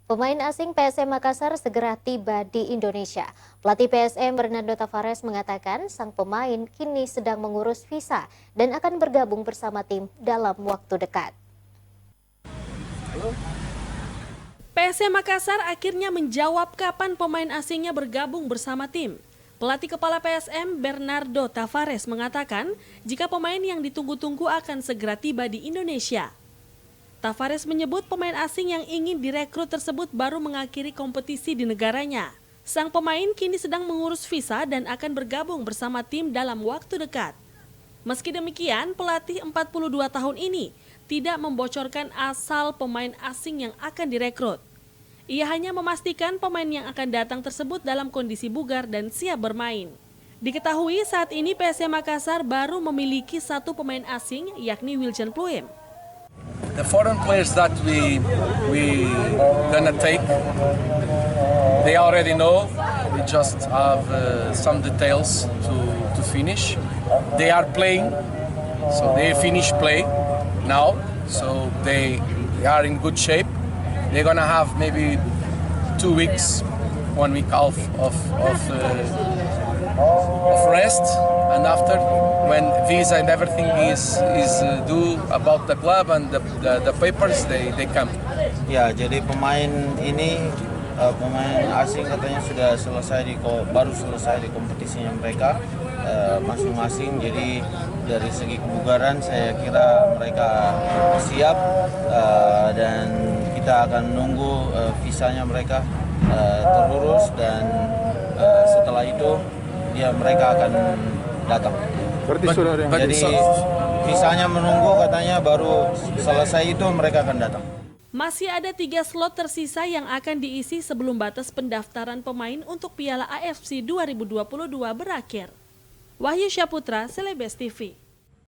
Pemain asing PSM Makassar segera tiba di Indonesia. Pelatih PSM Bernardo Tavares mengatakan sang pemain kini sedang mengurus visa dan akan bergabung bersama tim dalam waktu dekat. PSM Makassar akhirnya menjawab kapan pemain asingnya bergabung bersama tim. Pelatih kepala PSM Bernardo Tavares mengatakan jika pemain yang ditunggu-tunggu akan segera tiba di Indonesia. Tavares menyebut pemain asing yang ingin direkrut tersebut baru mengakhiri kompetisi di negaranya. Sang pemain kini sedang mengurus visa dan akan bergabung bersama tim dalam waktu dekat. Meski demikian, pelatih 42 tahun ini tidak membocorkan asal pemain asing yang akan direkrut. Ia hanya memastikan pemain yang akan datang tersebut dalam kondisi bugar dan siap bermain. Diketahui saat ini PSM Makassar baru memiliki satu pemain asing yakni Wiljan Pluim. The foreign players that we gonna take, they already know. We just have some details to finish. They are playing, so they finish play now. So they are in good shape. They're gonna have maybe 2 weeks, 1 week off of rest, and after, when visa and everything is due about the club and the papers, they come. Ya, jadi pemain ini pemain asing katanya baru selesai di kompetisinya mereka masing-masing. Jadi dari segi kebugaran saya kira mereka siap dan kita akan menunggu visanya mereka terurus dan setelah itu mereka akan datang. Jadi visanya menunggu, katanya baru selesai itu mereka akan datang. Masih ada 3 slot tersisa yang akan diisi sebelum batas pendaftaran pemain untuk Piala AFC 2022 berakhir. Wahyu Syaputra, Celebes TV.